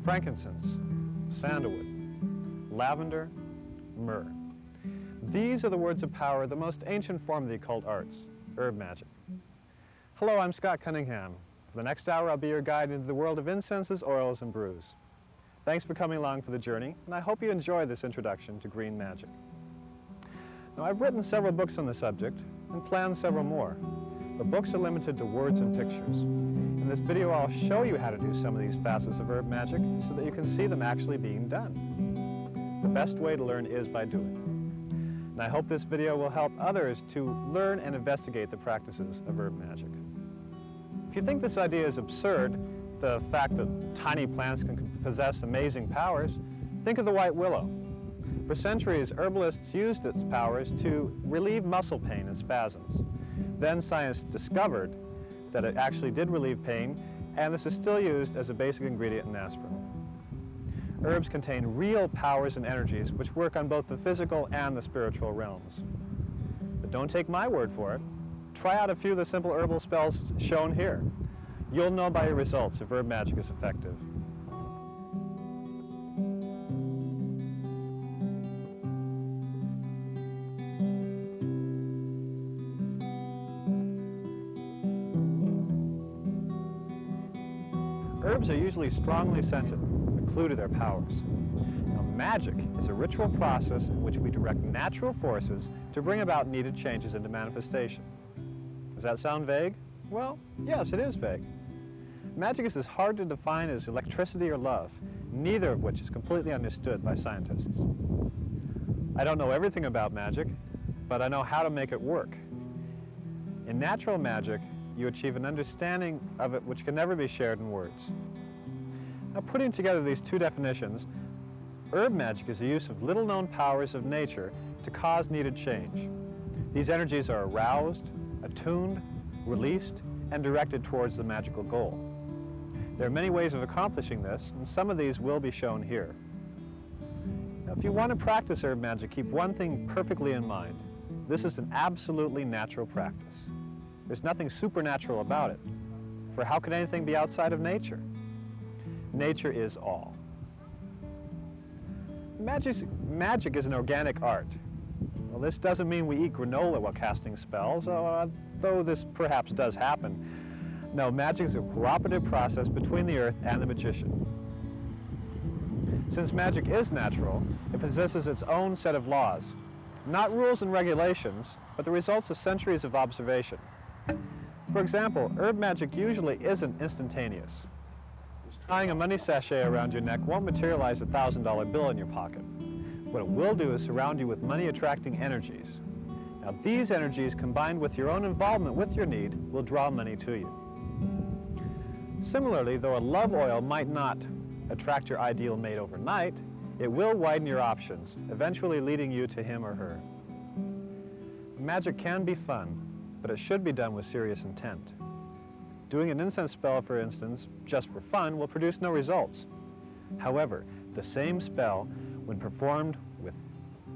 frankincense, sandalwood, lavender, myrrh. These are the words of power of the most ancient form of the occult arts, herb magic. Hello, I'm Scott Cunningham. For the next hour, I'll be your guide into the world of incenses, oils, and brews. Thanks for coming along for the journey, and I hope you enjoy this introduction to green magic. Now, I've written several books on the subject and planned several more. The books are limited to words and pictures. In this video, I'll show you how to do some of these facets of herb magic so that you can see them actually being done. The best way to learn is by doing. And I hope this video will help others to learn and investigate the practices of herb magic. If you think this idea is absurd, the fact that tiny plants can possess amazing powers, think of the white willow. For centuries, herbalists used its powers to relieve muscle pain and spasms. Then science discovered that it actually did relieve pain, and this is still used as a basic ingredient in aspirin. Herbs contain real powers and energies which work on both the physical and the spiritual realms. But don't take my word for it. Try out a few of the simple herbal spells shown here. You'll know by your results if herb magic is effective. Herbs are usually strongly scented, a clue to their powers. Now, magic is a ritual process in which we direct natural forces to bring about needed changes into manifestation. Does that sound vague? Well, yes, it is vague. Magic is as hard to define as electricity or love, neither of which is completely understood by scientists. I don't know everything about magic, but I know how to make it work. In natural magic, you achieve an understanding of it which can never be shared in words. Now, putting together these two definitions, herb magic is the use of little-known powers of nature to cause needed change. These energies are aroused, attuned, released, and directed towards the magical goal. There are many ways of accomplishing this, and some of these will be shown here. Now, if you want to practice herb magic, keep one thing perfectly in mind. This is an absolutely natural practice. There's nothing supernatural about it, for how could anything be outside of nature? Nature is all. Magic is an organic art. Well, this doesn't mean we eat granola while casting spells, though this perhaps does happen. No, magic is a cooperative process between the earth and the magician. Since magic is natural, it possesses its own set of laws. Not rules and regulations, but the results of centuries of observation. For example, herb magic usually isn't instantaneous. Tying a money sachet around your neck won't materialize a $1,000 bill in your pocket. What it will do is surround you with money-attracting energies. Now, these energies, combined with your own involvement with your need, will draw money to you. Similarly, though a love oil might not attract your ideal mate overnight, it will widen your options, eventually leading you to him or her. Magic can be fun, but it should be done with serious intent. Doing an incense spell, for instance, just for fun, will produce no results. However, the same spell, when performed with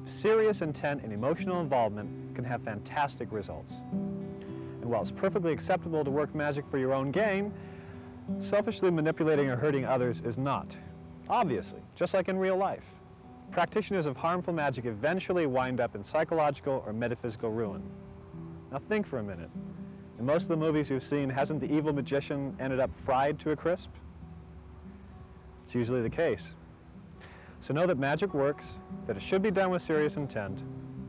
serious intent and emotional involvement, can have fantastic results. And while it's perfectly acceptable to work magic for your own gain, selfishly manipulating or hurting others is not. Obviously, just like in real life. Practitioners of harmful magic eventually wind up in psychological or metaphysical ruin. Now think for a minute. In most of the movies you've seen, hasn't the evil magician ended up fried to a crisp? It's usually the case. So know that magic works, that it should be done with serious intent,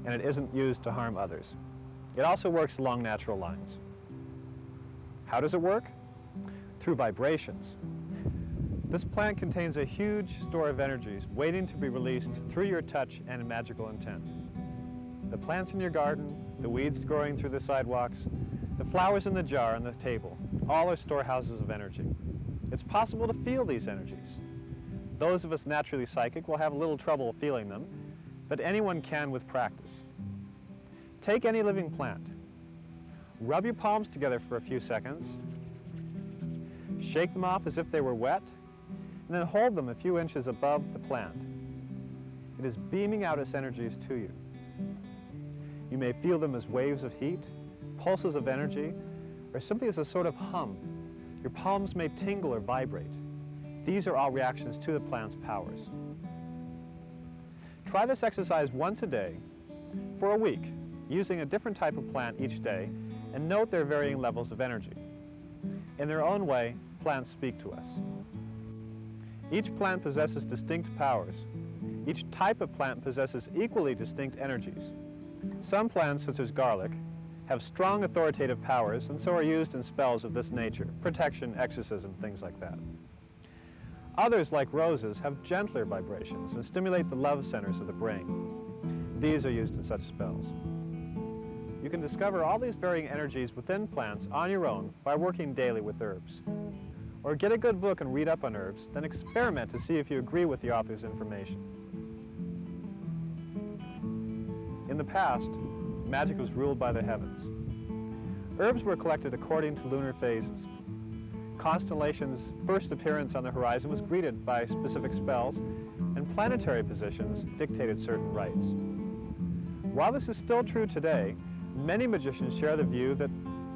and it isn't used to harm others. It also works along natural lines. How does it work? Through vibrations. This plant contains a huge store of energies waiting to be released through your touch and magical intent. The plants in your garden, the weeds growing through the sidewalks, the flowers in the jar on the table, all are storehouses of energy. It's possible to feel these energies. Those of us naturally psychic will have a little trouble feeling them, but anyone can with practice. Take any living plant. Rub your palms together for a few seconds. Shake them off as if they were wet, and then hold them a few inches above the plant. It is beaming out its energies to you. You may feel them as waves of heat, pulses of energy, or simply as a sort of hum. Your palms may tingle or vibrate. These are all reactions to the plant's powers. Try this exercise once a day for a week, using a different type of plant each day, and note their varying levels of energy. In their own way, plants speak to us. Each plant possesses distinct powers. Each type of plant possesses equally distinct energies. Some plants, such as garlic, have strong authoritative powers and so are used in spells of this nature, protection, exorcism, things like that. Others, like roses, have gentler vibrations and stimulate the love centers of the brain. These are used in such spells. You can discover all these varying energies within plants on your own by working daily with herbs. Or get a good book and read up on herbs, then experiment to see if you agree with the author's information. In the past, magic was ruled by the heavens. Herbs were collected according to lunar phases. Constellations' first appearance on the horizon was greeted by specific spells, and planetary positions dictated certain rites. While this is still true today, many magicians share the view that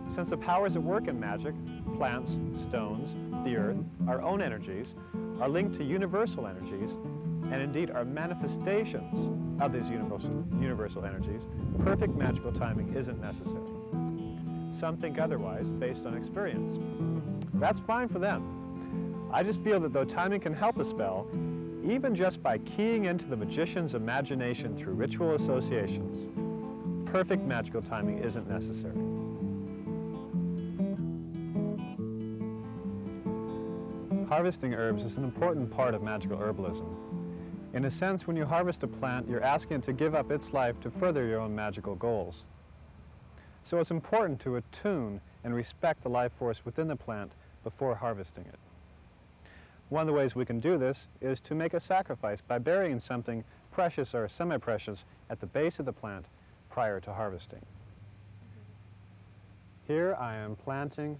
since the powers at work in magic, plants, stones, the earth, our own energies, are linked to universal energies, and indeed are manifestations of these universal energies, perfect magical timing isn't necessary. Some think otherwise based on experience. That's fine for them. I just feel that though timing can help a spell, even just by keying into the magician's imagination through ritual associations, perfect magical timing isn't necessary. Harvesting herbs is an important part of magical herbalism. In a sense, when you harvest a plant, you're asking it to give up its life to further your own magical goals. So it's important to attune and respect the life force within the plant before harvesting it. One of the ways we can do this is to make a sacrifice by burying something precious or semi-precious at the base of the plant prior to harvesting. Here I am planting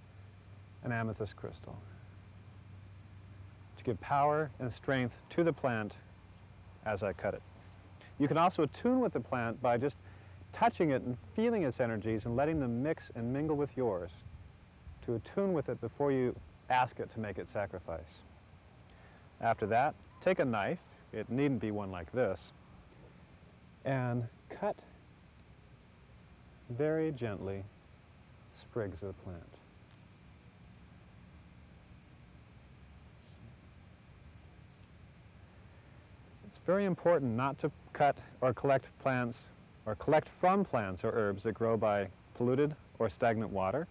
an amethyst crystal to give power and strength to the plant as I cut it. You can also attune with the plant by just touching it and feeling its energies and letting them mix and mingle with yours to attune with it before you ask it to make its sacrifice. After that, take a knife, it needn't be one like this, and cut very gently sprigs of the plant. It's very important not to cut or collect plants or collect from plants or herbs that grow by polluted or stagnant water,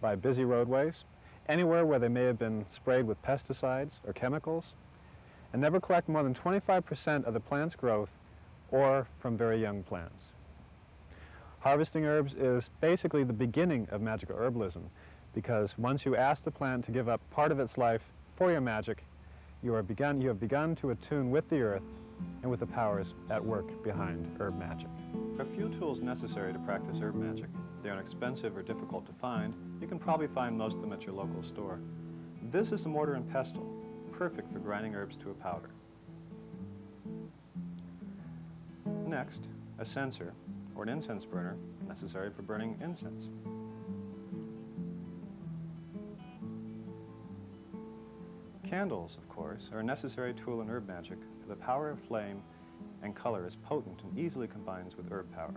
by busy roadways, anywhere where they may have been sprayed with pesticides or chemicals, and never collect more than 25% of the plant's growth or from very young plants. Harvesting herbs is basically the beginning of magical herbalism, because once you ask the plant to give up part of its life for your magic, you have begun to attune with the earth and with the powers at work behind herb magic. There are few tools necessary to practice herb magic. They aren't expensive or difficult to find. You can probably find most of them at your local store. This is a mortar and pestle, perfect for grinding herbs to a powder. Next, a censer, or an incense burner, necessary for burning incense. Candles, of course, are a necessary tool in herb magic, for the power of flame and color is potent and easily combines with herb power.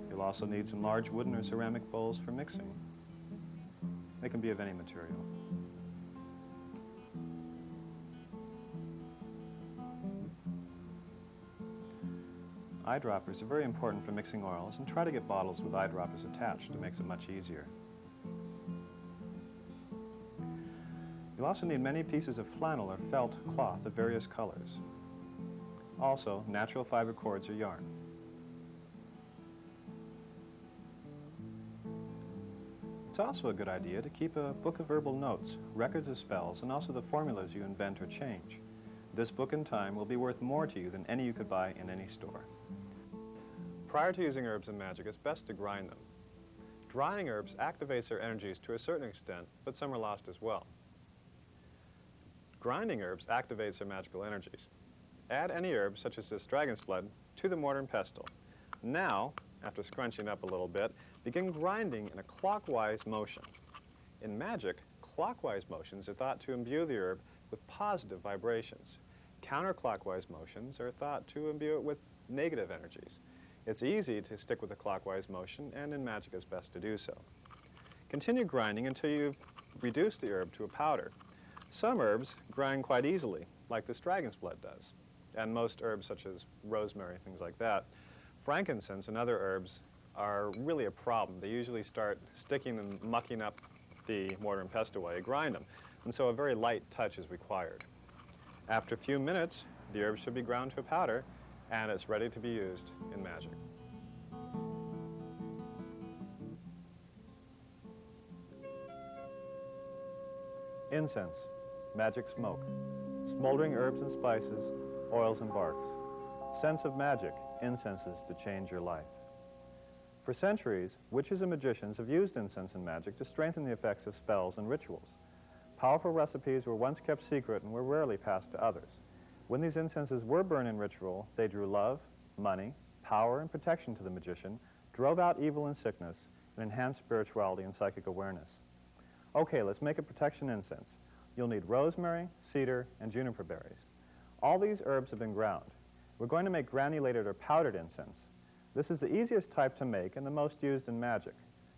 You'll also need some large wooden or ceramic bowls for mixing. They can be of any material. Eyedroppers are very important for mixing oils, and try to get bottles with eyedroppers attached. It makes it much easier. You'll also need many pieces of flannel or felt cloth of various colors. Also, natural fiber cords or yarn. It's also a good idea to keep a book of herbal notes, records of spells, and also the formulas you invent or change. This book in time will be worth more to you than any you could buy in any store. Prior to using herbs in magic, it's best to grind them. Drying herbs activates their energies to a certain extent, but some are lost as well. Grinding herbs activates their magical energies. Add any herb, such as this dragon's blood, to the mortar and pestle. Now, after scrunching up a little bit, begin grinding in a clockwise motion. In magic, clockwise motions are thought to imbue the herb with positive vibrations. Counterclockwise motions are thought to imbue it with negative energies. It's easy to stick with a clockwise motion, and in magic it's best to do so. Continue grinding until you've reduced the herb to a powder. Some herbs grind quite easily, like this dragon's blood does, and most herbs such as rosemary, things like that. Frankincense and other herbs are really a problem. They usually start sticking and mucking up the mortar and pestle while you grind them, and so a very light touch is required. After a few minutes, the herb should be ground to a powder, and it's ready to be used in magic. Incense, magic smoke, smoldering herbs and spices, oils and barks. Sense of magic, incenses to change your life. For centuries, witches and magicians have used incense and magic to strengthen the effects of spells and rituals. Powerful recipes were once kept secret and were rarely passed to others. When these incenses were burned in ritual, they drew love, money, power, and protection to the magician, drove out evil and sickness, and enhanced spirituality and psychic awareness. Okay, let's make a protection incense. You'll need rosemary, cedar, and juniper berries. All these herbs have been ground. We're going to make granulated or powdered incense. This is the easiest type to make and the most used in magic.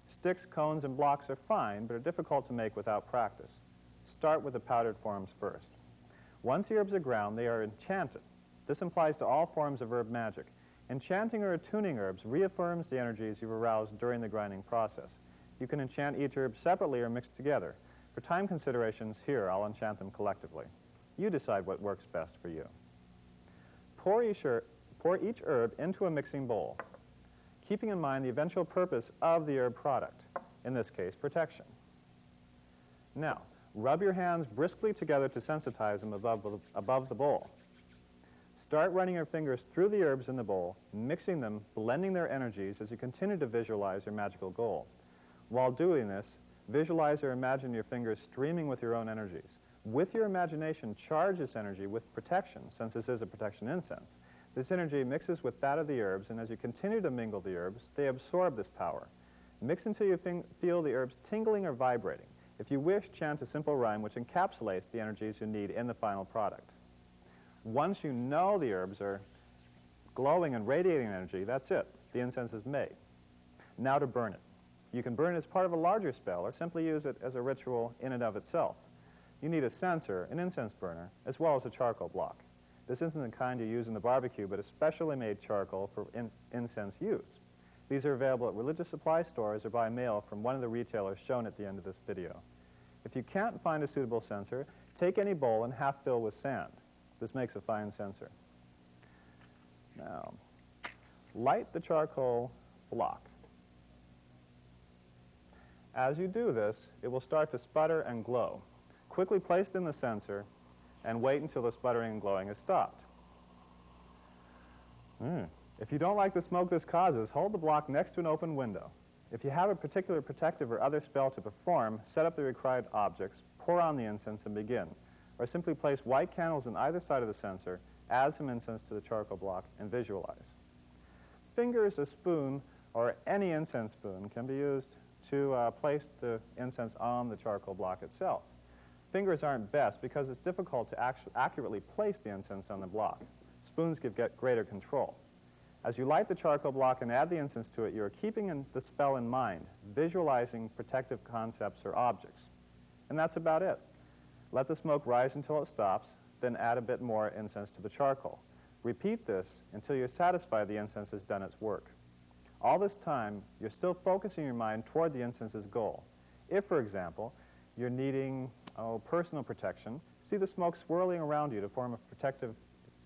Sticks, cones, and blocks are fine, but are difficult to make without practice. Start with the powdered forms first. Once the herbs are ground, they are enchanted. This applies to all forms of herb magic. Enchanting or attuning herbs reaffirms the energies you've aroused during the grinding process. You can enchant each herb separately or mixed together. For time considerations, here I'll enchant them collectively. You decide what works best for you. Pour each herb into a mixing bowl, keeping in mind the eventual purpose of the herb product, in this case, protection. Now, rub your hands briskly together to sensitize them above the bowl. Start running your fingers through the herbs in the bowl, mixing them, blending their energies as you continue to visualize your magical goal. While doing this, visualize or imagine your fingers streaming with your own energies. With your imagination, charge this energy with protection, since this is a protection incense. This energy mixes with that of the herbs, and as you continue to mingle the herbs, they absorb this power. Mix until you feel the herbs tingling or vibrating. If you wish, chant a simple rhyme which encapsulates the energies you need in the final product. Once you know the herbs are glowing and radiating energy, that's it. The incense is made. Now to burn it. You can burn it as part of a larger spell or simply use it as a ritual in and of itself. You need a censer, an incense burner, as well as a charcoal block. This isn't the kind you use in the barbecue, but a specially made charcoal for incense use. These are available at religious supply stores or by mail from one of the retailers shown at the end of this video. If you can't find a suitable censer, take any bowl and half fill with sand. This makes a fine censer. Now, light the charcoal block. As you do this, it will start to sputter and glow. Quickly place it in the censer and wait until the sputtering and glowing has stopped. If you don't like the smoke this causes, hold the block next to an open window. If you have a particular protective or other spell to perform, set up the required objects, pour on the incense, and begin. Or simply place white candles on either side of the censer, add some incense to the charcoal block, and visualize. Fingers, a spoon, or any incense spoon can be used to place the incense on the charcoal block itself. Fingers aren't best because it's difficult to accurately place the incense on the block. Spoons give greater control. As you light the charcoal block and add the incense to it, you are keeping the spell in mind, visualizing protective concepts or objects. And that's about it. Let the smoke rise until it stops, then add a bit more incense to the charcoal. Repeat this until you're satisfied the incense has done its work. All this time, you're still focusing your mind toward the incense's goal. If, for example, you're needing personal protection, see the smoke swirling around you to form a protective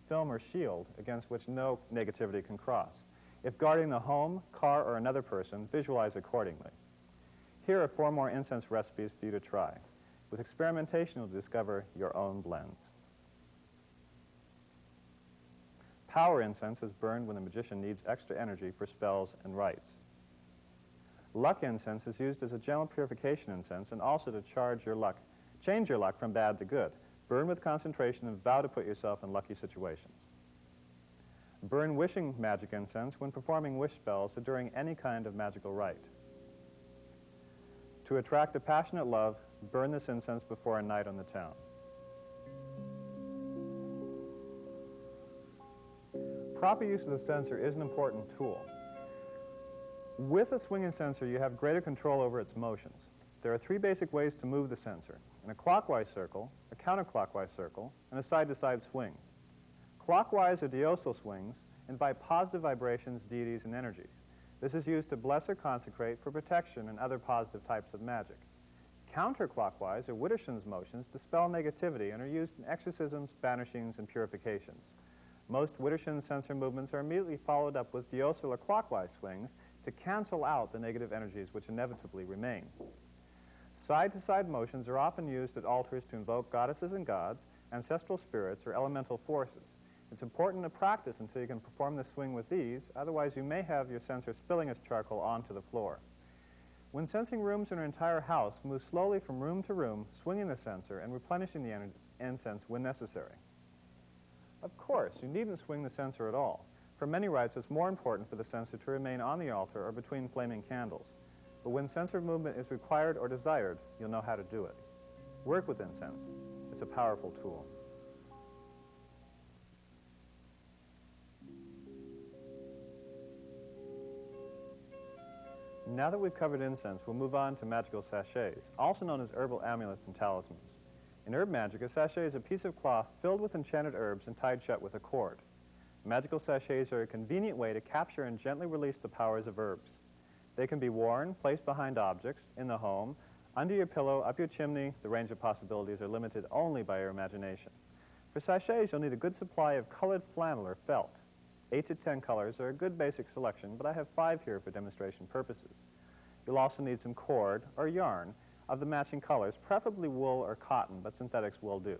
film or shield against which no negativity can cross. If guarding the home, car, or another person, visualize accordingly. Here are 4 more incense recipes for you to try. With experimentation, you'll discover your own blends. Power incense is burned when the magician needs extra energy for spells and rites. Luck incense is used as a gentle purification incense and also to change your luck from bad to good. Burn with concentration and vow to put yourself in lucky situations. Burn wishing magic incense when performing wish spells or during any kind of magical rite. To attract a passionate love, burn this incense before a night on the town. Proper use of the censer is an important tool. With a swinging censer, you have greater control over its motions. There are 3 basic ways to move the censer: in a clockwise circle, a counterclockwise circle, and a side-to-side swing. Clockwise or deosil swings invite positive vibrations, deities, and energies. This is used to bless or consecrate for protection and other positive types of magic. Counterclockwise or Widdershins motions dispel negativity and are used in exorcisms, banishings, and purifications. Most Widdershins censer movements are immediately followed up with deosil or clockwise swings to cancel out the negative energies which inevitably remain. Side-to-side motions are often used at altars to invoke goddesses and gods, ancestral spirits, or elemental forces. It's important to practice until you can perform the swing with ease, otherwise you may have your censer spilling its charcoal onto the floor. When censing rooms in an entire house, move slowly from room to room, swinging the censer and replenishing the incense when necessary. Of course, you needn't swing the censer at all. For many rites, it's more important for the censer to remain on the altar or between flaming candles. But when censer movement is required or desired, you'll know how to do it. Work with incense. It's a powerful tool. Now that we've covered incense, we'll move on to magical sachets, also known as herbal amulets and talismans. In herb magic, a sachet is a piece of cloth filled with enchanted herbs and tied shut with a cord. Magical sachets are a convenient way to capture and gently release the powers of herbs. They can be worn, placed behind objects, in the home, under your pillow, up your chimney. The range of possibilities are limited only by your imagination. For sachets, you'll need a good supply of colored flannel or felt. 8 to 10 colors are a good basic selection, but I have 5 here for demonstration purposes. You'll also need some cord or yarn of the matching colors, preferably wool or cotton, but synthetics will do.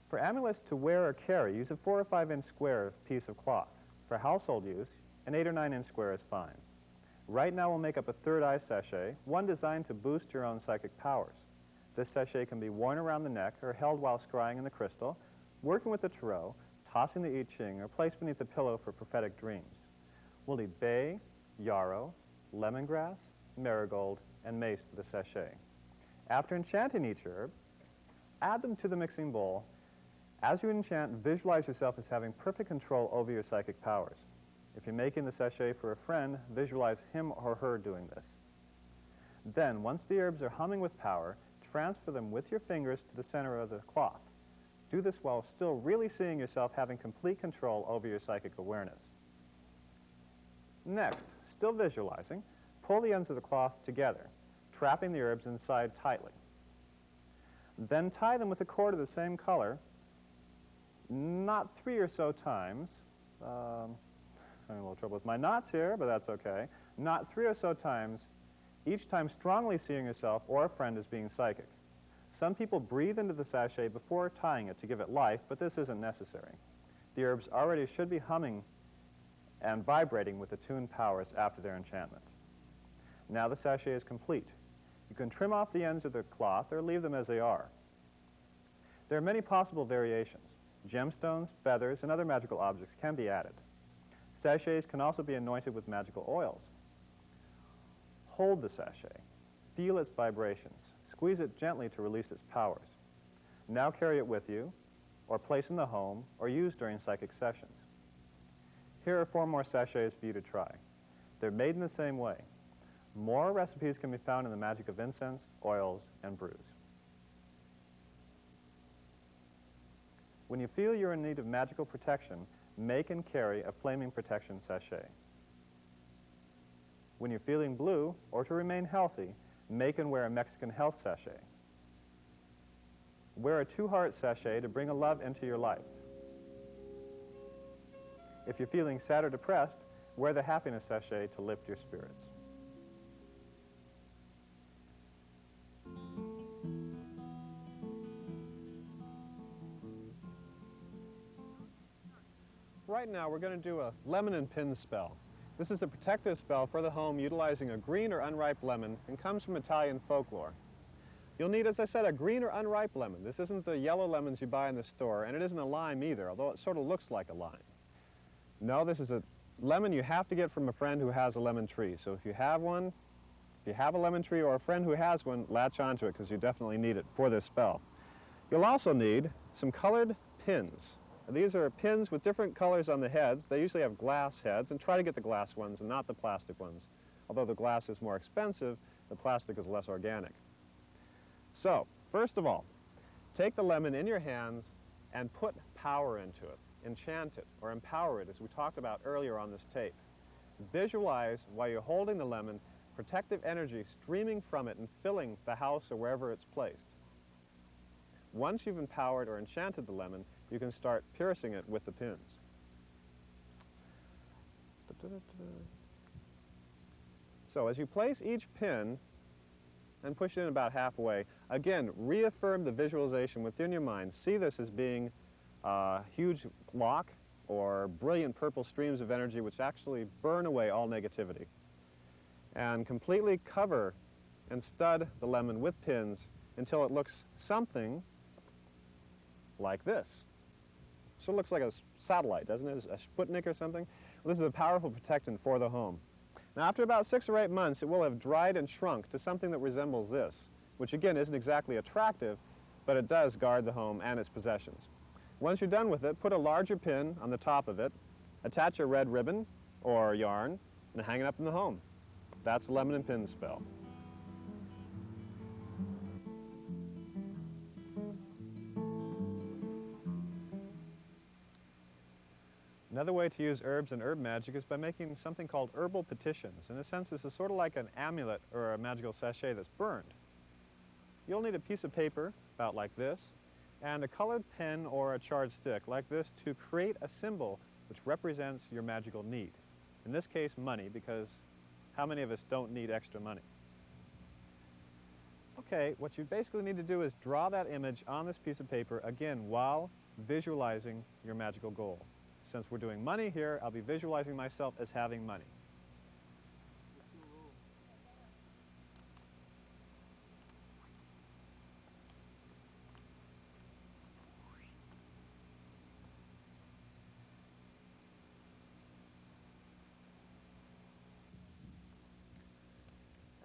For amulets to wear or carry, use a 4 or 5 inch square piece of cloth. For household use, an 8 or 9 inch square is fine. Right now we'll make up a third eye sachet, one designed to boost your own psychic powers. This sachet can be worn around the neck or held while scrying in the crystal, working with the tarot, tossing the I Ching, or placed beneath the pillow for prophetic dreams. We'll need bay, yarrow, lemongrass, marigold, and mace for the sachet. After enchanting each herb, add them to the mixing bowl. As you enchant, visualize yourself as having perfect control over your psychic powers. If you're making the sachet for a friend, visualize him or her doing this. Then, once the herbs are humming with power, transfer them with your fingers to the center of the cloth. Do this while still really seeing yourself having complete control over your psychic awareness. Next, still visualizing, pull the ends of the cloth together, trapping the herbs inside tightly. Then tie them with a cord of the same color, knot 3 or so times. I'm having a little trouble with my knots here, but that's okay. Knot 3 or so times, each time strongly seeing yourself or a friend as being psychic. Some people breathe into the sachet before tying it to give it life, but this isn't necessary. The herbs already should be humming and vibrating with attuned powers after their enchantment. Now the sachet is complete. You can trim off the ends of the cloth or leave them as they are. There are many possible variations. Gemstones, feathers, and other magical objects can be added. Sachets can also be anointed with magical oils. Hold the sachet. Feel its vibrations. Squeeze it gently to release its powers. Now carry it with you, or place in the home, or use during psychic sessions. Here are 4 more sachets for you to try. They're made in the same way. More recipes can be found in the magic of incense, oils, and brews. When you feel you're in need of magical protection, make and carry a flaming protection sachet. When you're feeling blue, or to remain healthy, make and wear a Mexican health sachet. Wear a 2-heart sachet to bring a love into your life. If you're feeling sad or depressed, wear the happiness sachet to lift your spirits. Right now we're going to do a lemon and pin spell. This is a protective spell for the home utilizing a green or unripe lemon and comes from Italian folklore. You'll need, as I said, a green or unripe lemon. This isn't the yellow lemons you buy in the store, and it isn't a lime either, although it sort of looks like a lime. No, this is a lemon you have to get from a friend who has a lemon tree. So if you have one, If you have a lemon tree or a friend who has one, latch onto it because you definitely need it for this spell. You'll also need some colored pins. These are pins with different colors on the heads. They usually have glass heads, and try to get the glass ones and not the plastic ones. Although the glass is more expensive, the plastic is less organic. So, first of all, take the lemon in your hands and put power into it. Enchant it or empower it, as we talked about earlier on this tape. Visualize, while you're holding the lemon, protective energy streaming from it and filling the house or wherever it's placed. Once you've empowered or enchanted the lemon, you can start piercing it with the pins. So as you place each pin and push it in about halfway, again, reaffirm the visualization within your mind. See this as being a huge lock or brilliant purple streams of energy which actually burn away all negativity. And completely cover and stud the lemon with pins until it looks something like this. So it looks like a satellite, doesn't it? A Sputnik or something. Well, this is a powerful protectant for the home. Now, after about 6 or 8 months, it will have dried and shrunk to something that resembles this, which again isn't exactly attractive, but it does guard the home and its possessions. Once you're done with it, put a larger pin on the top of it, attach a red ribbon or yarn, and hang it up in the home. That's the lemon and pin spell. Another way to use herbs and herb magic is by making something called Herbal Petitions. In a sense, this is sort of like an amulet or a magical sachet that's burned. You'll need a piece of paper, about like this, and a colored pen or a charred stick like this to create a symbol which represents your magical need. In this case, money, because how many of us don't need extra money? Okay, what you basically need to do is draw that image on this piece of paper, again, while visualizing your magical goal. Since we're doing money here, I'll be visualizing myself as having money.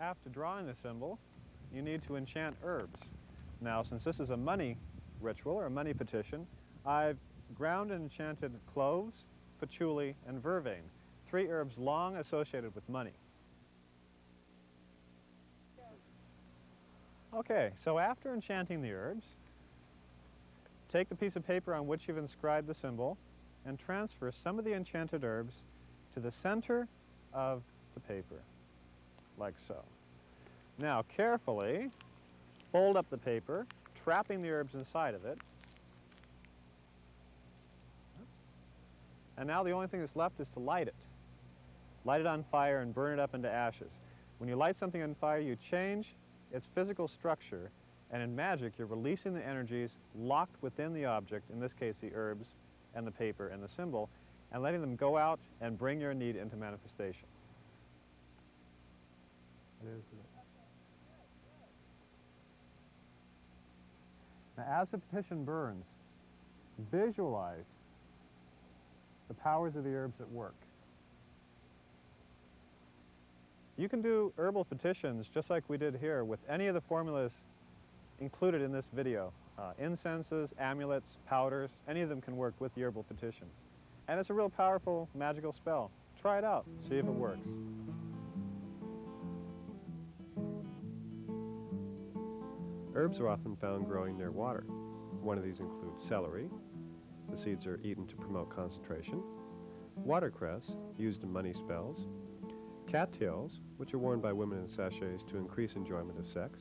After drawing the symbol, you need to enchant herbs. Now, since this is a money ritual or a money petition, I've ground and enchanted cloves, patchouli, and vervain, 3 herbs long associated with money. Okay, so after enchanting the herbs, take the piece of paper on which you've inscribed the symbol and transfer some of the enchanted herbs to the center of the paper, like so. Now, carefully fold up the paper, trapping the herbs inside of it. And now the only thing that's left is to light it. Light it on fire and burn it up into ashes. When you light something on fire, you change its physical structure, and in magic, you're releasing the energies locked within the object, in this case the herbs and the paper and the symbol, and letting them go out and bring your need into manifestation. Now, as the petition burns, visualize the powers of the herbs at work. You can do herbal petitions just like we did here with any of the formulas included in this video. Incenses, amulets, powders, any of them can work with the herbal petition. And it's a real powerful magical spell. Try it out, see if it works. Herbs are often found growing near water. One of these includes celery. The seeds are eaten to promote concentration. Watercress, used in money spells. Cattails, which are worn by women in sachets to increase enjoyment of sex.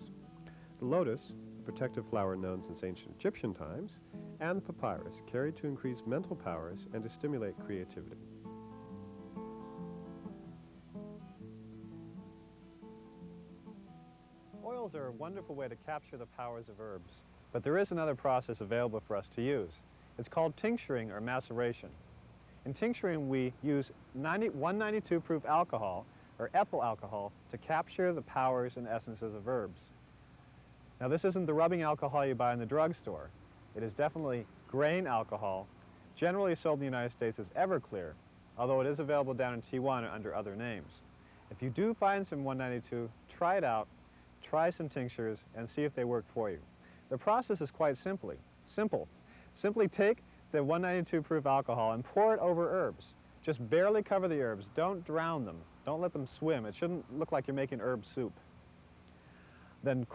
The lotus, a protective flower known since ancient Egyptian times. And the papyrus, carried to increase mental powers and to stimulate creativity. Oils are a wonderful way to capture the powers of herbs, but there is another process available for us to use. It's called tincturing or maceration. In tincturing, we use 192 proof alcohol, or ethyl alcohol, to capture the powers and essences of herbs. Now, this isn't the rubbing alcohol you buy in the drugstore. It is definitely grain alcohol, generally sold in the United States as Everclear, although it is available down in Tijuana under other names. If you do find some 192, try it out, try some tinctures, and see if they work for you. The process is quite simple. Simply take the 192 proof alcohol and pour it over herbs. Just barely cover the herbs. Don't drown them. Don't let them swim. It shouldn't look like you're making herb soup. Then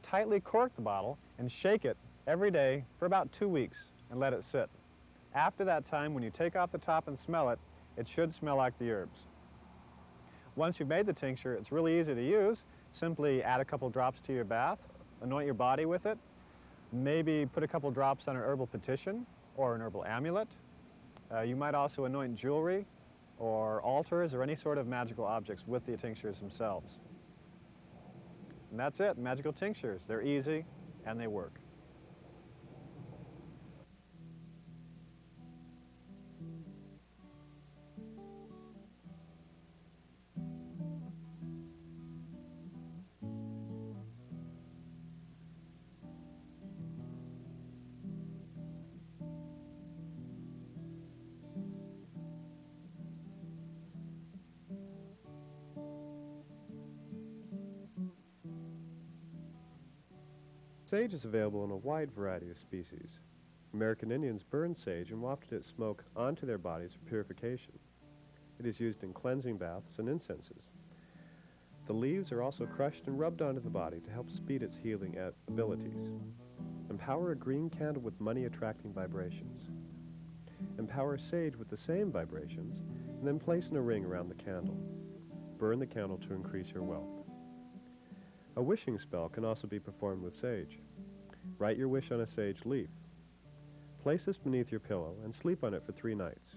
tightly cork the bottle and shake it every day for about 2 weeks and let it sit. After that time, when you take off the top and smell it, it should smell like the herbs. Once you've made the tincture, it's really easy to use. Simply add a couple drops to your bath, anoint your body with it, maybe put a couple drops on an herbal petition or an herbal amulet. You might also anoint jewelry or altars or any sort of magical objects with the tinctures themselves. And that's it, magical tinctures. They're easy and they work. Sage is available in a wide variety of species. American Indians burned sage and wafted its smoke onto their bodies for purification. It is used in cleansing baths and incenses. The leaves are also crushed and rubbed onto the body to help speed its healing abilities. Empower a green candle with money-attracting vibrations. Empower sage with the same vibrations, and then place in a ring around the candle. Burn the candle to increase your wealth. A wishing spell can also be performed with sage. Write your wish on a sage leaf. Place this beneath your pillow and sleep on it for 3 nights.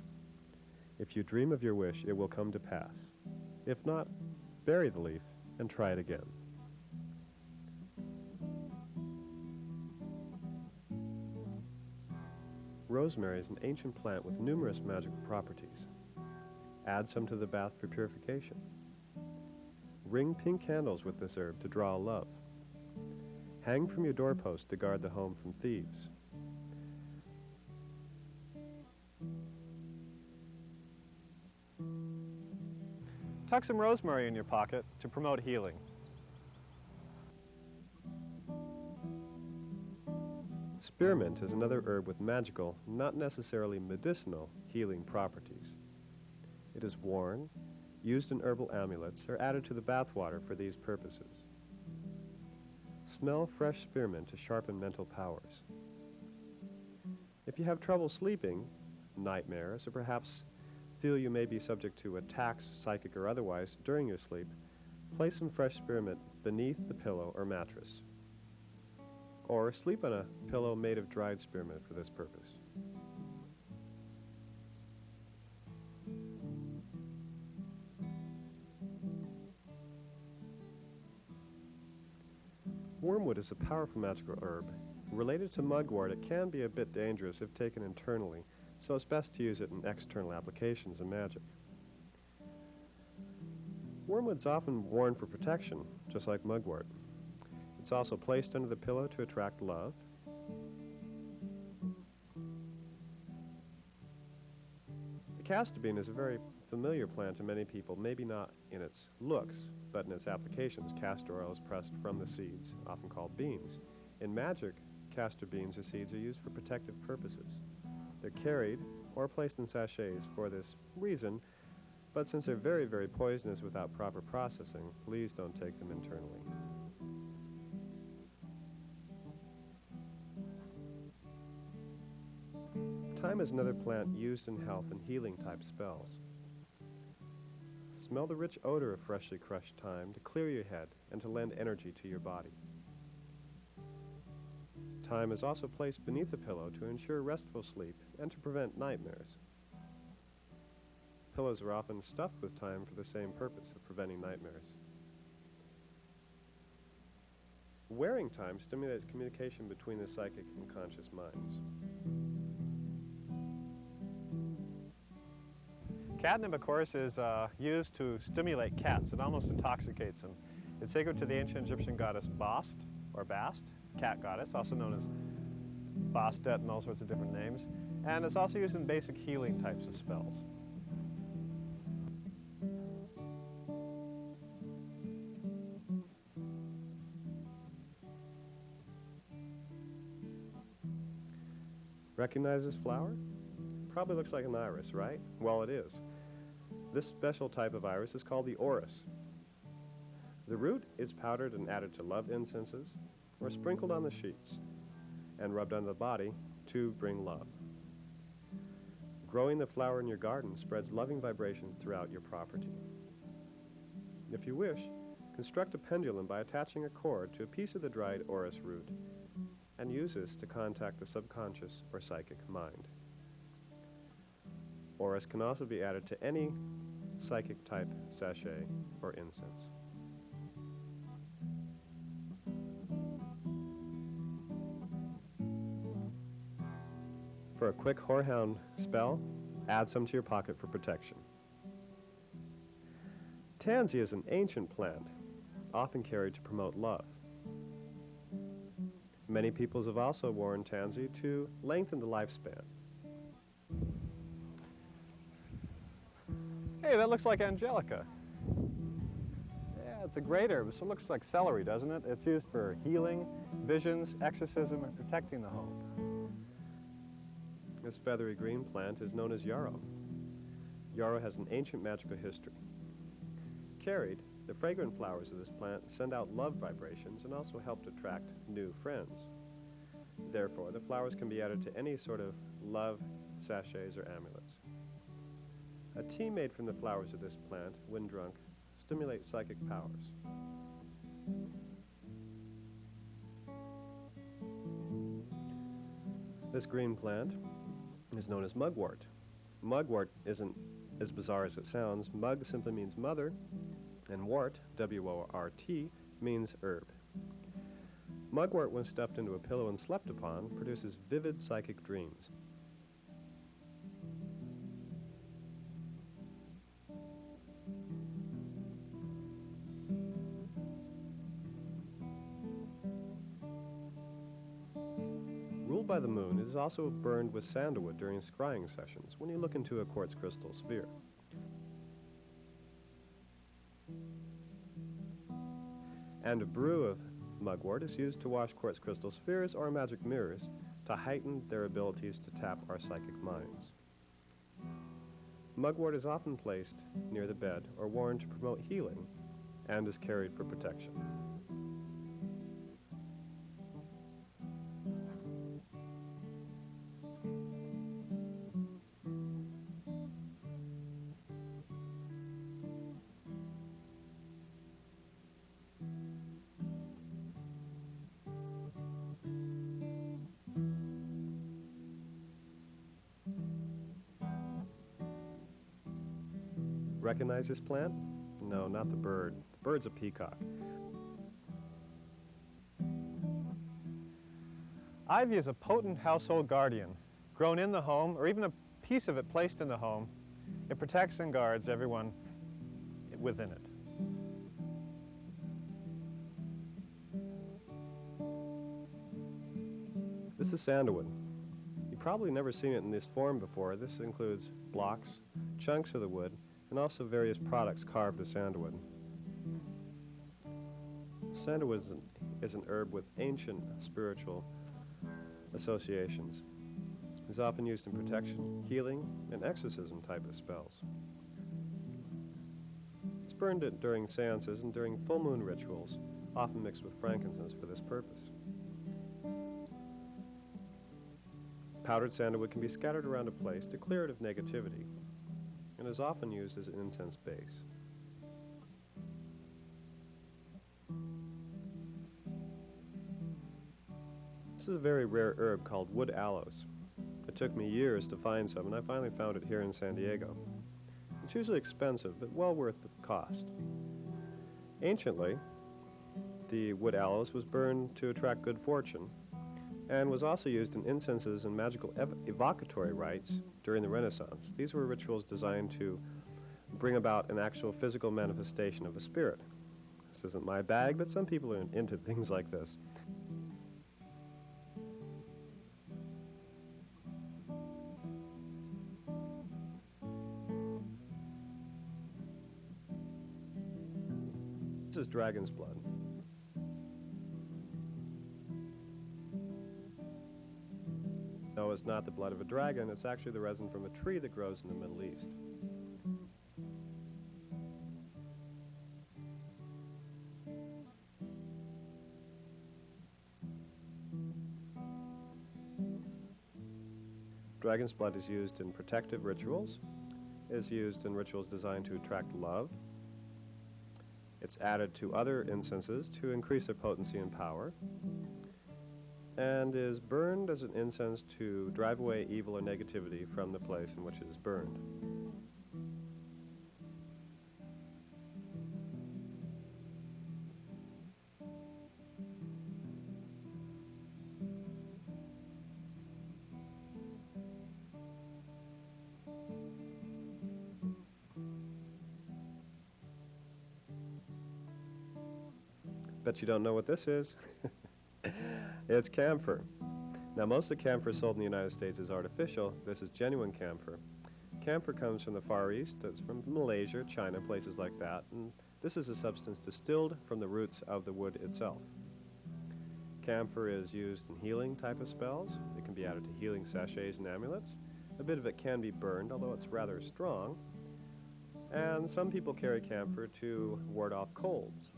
If you dream of your wish, it will come to pass. If not, bury the leaf and try it again. Rosemary is an ancient plant with numerous magical properties. Add some to the bath for purification. Ring pink candles with this herb to draw love. Hang from your doorpost to guard the home from thieves. Tuck some rosemary in your pocket to promote healing. Spearmint is another herb with magical, not necessarily medicinal, healing properties. It is worn, used in herbal amulets, or added to the bathwater for these purposes. Smell fresh spearmint to sharpen mental powers. If you have trouble sleeping, nightmares, or perhaps feel you may be subject to attacks, psychic or otherwise, during your sleep, place some fresh spearmint beneath the pillow or mattress. Or sleep on a pillow made of dried spearmint for this purpose. Wormwood is a powerful magical herb. Related to mugwort, it can be a bit dangerous if taken internally, so it's best to use it in external applications in magic. Wormwood's often worn for protection, just like mugwort. It's also placed under the pillow to attract love. The castor bean is a very familiar plant to many people, maybe not in its looks, but in its applications. Castor oil is pressed from the seeds, often called beans. In magic, castor beans or seeds are used for protective purposes. They're carried or placed in sachets for this reason, but since they're very, very poisonous without proper processing, please don't take them internally. Thyme is another plant used in health and healing type spells. Smell the rich odor of freshly crushed thyme to clear your head and to lend energy to your body. Thyme is also placed beneath the pillow to ensure restful sleep and to prevent nightmares. Pillows are often stuffed with thyme for the same purpose of preventing nightmares. Wearing thyme stimulates communication between the psychic and conscious minds. Catnip, of course, is used to stimulate cats. It almost intoxicates them. It's sacred to the ancient Egyptian goddess Bast, or Bast, cat goddess, also known as Bastet and all sorts of different names. And it's also used in basic healing types of spells. Recognize this flower? Probably looks like an iris, right? Well, it is. This special type of iris is called the orris. The root is powdered and added to love incenses or sprinkled on the sheets and rubbed on the body to bring love. Growing the flower in your garden spreads loving vibrations throughout your property. If you wish, construct a pendulum by attaching a cord to a piece of the dried orris root and use this to contact the subconscious or psychic mind. Orris can also be added to any psychic type sachet or incense. For a quick whorehound spell, add some to your pocket for protection. Tansy is an ancient plant, often carried to promote love. Many peoples have also worn tansy to lengthen the lifespan. Hey, that looks like angelica. Yeah, it's a great herb. So it looks like celery, doesn't it? It's used for healing, visions, exorcism, and protecting the home. This feathery green plant is known as yarrow. Yarrow has an ancient magical history. Carried, the fragrant flowers of this plant send out love vibrations and also help to attract new friends. Therefore, the flowers can be added to any sort of love sachets or amulets. A tea made from the flowers of this plant, when drunk, stimulates psychic powers. This green plant is known as mugwort. Mugwort isn't as bizarre as it sounds. Mug simply means mother, and wort, W-O-R-T, means herb. Mugwort, when stuffed into a pillow and slept upon, produces vivid psychic dreams. Ruled by the moon, it is also burned with sandalwood during scrying sessions when you look into a quartz crystal sphere. And a brew of mugwort is used to wash quartz crystal spheres or magic mirrors to heighten their abilities to tap our psychic minds. Mugwort is often placed near the bed or worn to promote healing and is carried for protection. Recognize this plant? No, not the bird. The bird's a peacock. Ivy is a potent household guardian. Grown in the home, or even a piece of it placed in the home, it protects and guards everyone within it. This is sandalwood. You've probably never seen it in this form before. This includes blocks, chunks of the wood, and also various products carved of sandalwood. Sandalwood is an herb with ancient spiritual associations. It's often used in protection, healing, and exorcism type of spells. It's burned during seances and during full moon rituals, often mixed with frankincense for this purpose. Powdered sandalwood can be scattered around a place to clear it of negativity, and is often used as an incense base. This is a very rare herb called wood aloes. It took me years to find some, and I finally found it here in San Diego. It's usually expensive, but well worth the cost. Anciently, the wood aloes was burned to attract good fortune, and was also used in incenses and magical evocatory rites during the Renaissance. These were rituals designed to bring about an actual physical manifestation of a spirit. This isn't my bag, but some people are into things like this. This is dragon's blood. No, is not the blood of a dragon, it's actually the resin from a tree that grows in the Middle East. Dragon's blood is used in protective rituals, is used in rituals designed to attract love. It's added to other incenses to increase their potency and power, and is burned as an incense to drive away evil or negativity from the place in which it is burned. Bet you don't know what this is. It's camphor. Now, most of the camphor sold in the United States is artificial. This is genuine camphor. Camphor comes from the Far East. It's from Malaysia, China, places like that. And this is a substance distilled from the roots of the wood itself. Camphor is used in healing type of spells. It can be added to healing sachets and amulets. A bit of it can be burned, although it's rather strong. And some people carry camphor to ward off colds.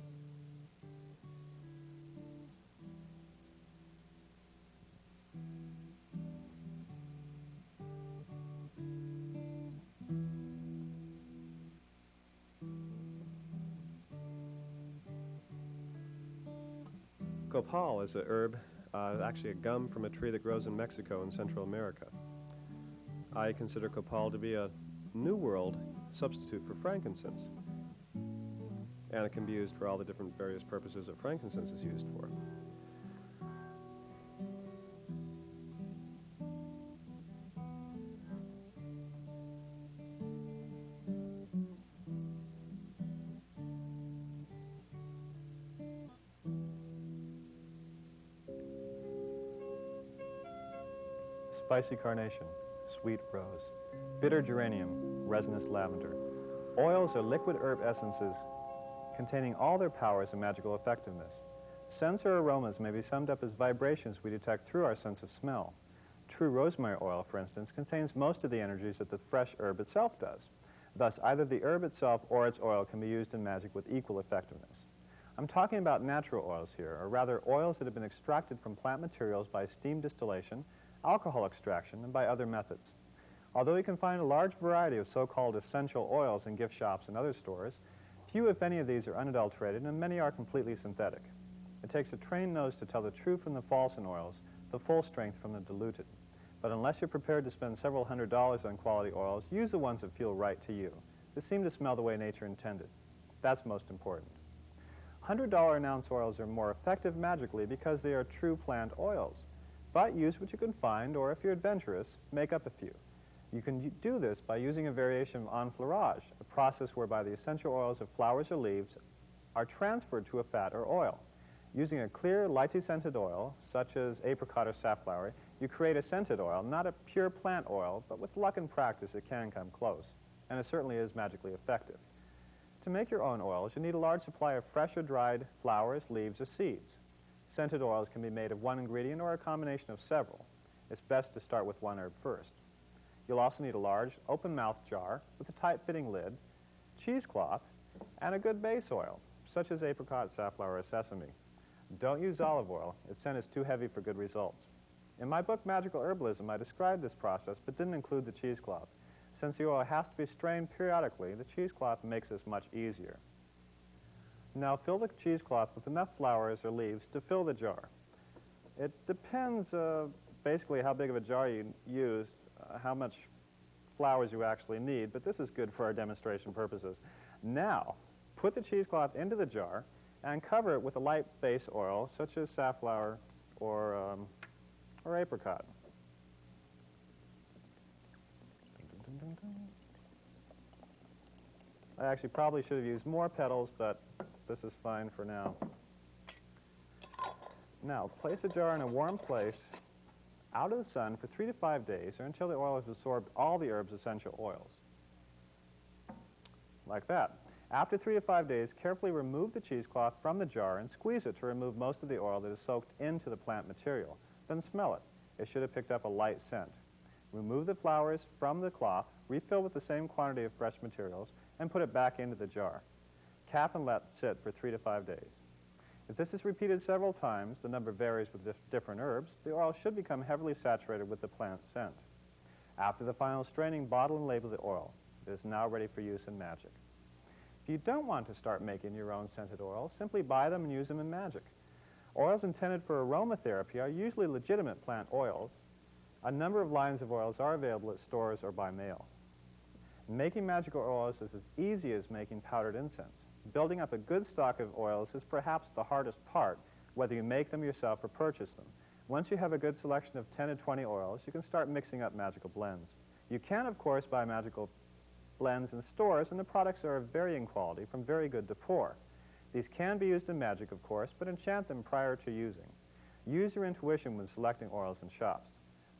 Copal is a herb, actually a gum from a tree that grows in Mexico and Central America. I consider copal to be a New World substitute for frankincense. And it can be used for all the different various purposes that frankincense is used for. Spicy carnation, sweet rose, bitter geranium, resinous lavender. Oils are liquid herb essences containing all their powers and magical effectiveness. Scents or aromas may be summed up as vibrations we detect through our sense of smell. True rosemary oil, for instance, contains most of the energies that the fresh herb itself does. Thus, either the herb itself or its oil can be used in magic with equal effectiveness. I'm talking about natural oils here, or rather oils that have been extracted from plant materials by steam distillation, alcohol extraction, and by other methods. Although you can find a large variety of so-called essential oils in gift shops and other stores, few, if any, of these are unadulterated, and many are completely synthetic. It takes a trained nose to tell the true from the false in oils, the full strength from the diluted. But unless you're prepared to spend several $100s on quality oils, use the ones that feel right to you, that seem to smell the way nature intended. That's most important. $100 an ounce oils are more effective magically because they are true plant oils. But use what you can find, or if you're adventurous, make up a few. You can do this by using a variation of enfleurage, a process whereby the essential oils of flowers or leaves are transferred to a fat or oil. Using a clear, lightly scented oil, such as apricot or safflower, you create a scented oil, not a pure plant oil, but with luck and practice it can come close, and it certainly is magically effective. To make your own oils, you need a large supply of fresh or dried flowers, leaves, or seeds. Scented oils can be made of one ingredient or a combination of several. It's best to start with one herb first. You'll also need a large, open-mouthed jar with a tight-fitting lid, cheesecloth, and a good base oil, such as apricot, safflower, or sesame. Don't use olive oil. Its scent is too heavy for good results. In my book, Magical Herbalism, I described this process, but didn't include the cheesecloth. Since the oil has to be strained periodically, the cheesecloth makes this much easier. Now fill the cheesecloth with enough flowers or leaves to fill the jar. It depends basically how big of a jar you use, how much flowers you actually need, but this is good for our demonstration purposes. Now, put the cheesecloth into the jar and cover it with a light base oil, such as safflower or apricot. I actually probably should have used more petals, but this is fine for now. Now, place the jar in a warm place out of the sun for 3 to 5 days or until the oil has absorbed all the herb's essential oils. Like that. After 3 to 5 days, carefully remove the cheesecloth from the jar and squeeze it to remove most of the oil that is soaked into the plant material. Then smell it. it should have picked up a light scent. Remove the flowers from the cloth, refill with the same quantity of fresh materials, and put it back into the jar. Cap and let sit for 3 to 5 days. If this is repeated several times, the number varies with different herbs, the oil should become heavily saturated with the plant's scent. After the final straining, bottle and label the oil. It is now ready for use in magic. If you don't want to start making your own scented oils, simply buy them and use them in magic. Oils intended for aromatherapy are usually legitimate plant oils. A number of lines of oils are available at stores or by mail. Making magical oils is as easy as making powdered incense. Building up a good stock of oils is perhaps the hardest part, whether you make them yourself or purchase them. Once you have a good selection of 10 to 20 oils, you can start mixing up magical blends. You can, of course, buy magical blends in stores, and the products are of varying quality, from very good to poor. These can be used in magic, of course, but enchant them prior to using. Use your intuition when selecting oils in shops.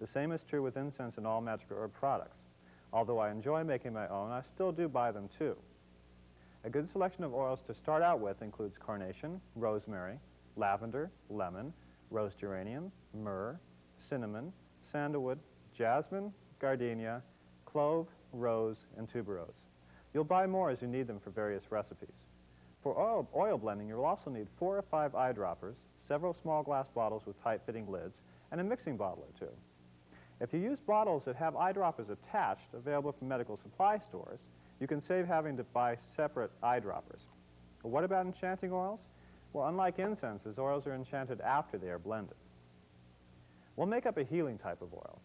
The same is true with incense and all magical herb products. Although I enjoy making my own, I still do buy them too. A good selection of oils to start out with includes carnation, rosemary, lavender, lemon, rose geranium, myrrh, cinnamon, sandalwood, jasmine, gardenia, clove, rose, and tuberose. You'll buy more as you need them for various recipes. For oil blending, you'll also need 4 or 5 eyedroppers, several small glass bottles with tight-fitting lids, and a mixing bottle or two. If you use bottles that have eyedroppers attached, available from medical supply stores, you can save having to buy separate eyedroppers. But what about enchanting oils? Well, unlike incenses, oils are enchanted after they are blended. We'll make up a healing type of oil.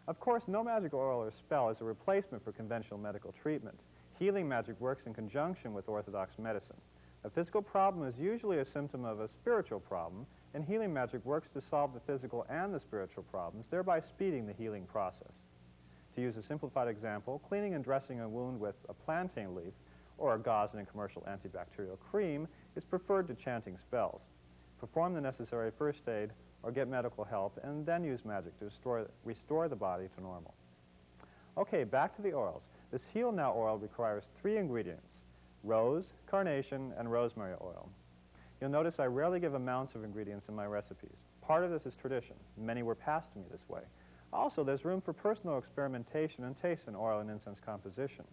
Of course, no magic oil or spell is a replacement for conventional medical treatment. Healing magic works in conjunction with orthodox medicine. A physical problem is usually a symptom of a spiritual problem, and healing magic works to solve the physical and the spiritual problems, thereby speeding the healing process. To use a simplified example, cleaning and dressing a wound with a plantain leaf or a gauze and a commercial antibacterial cream is preferred to chanting spells. Perform the necessary first aid or get medical help, and then use magic to restore the body to normal. Okay, back to the oils. This Heal Now oil requires 3 ingredients: rose, carnation, and rosemary oil. You'll notice I rarely give amounts of ingredients in my recipes. Part of this is tradition. Many were passed to me this way. Also, there's room for personal experimentation and taste in oil and incense composition.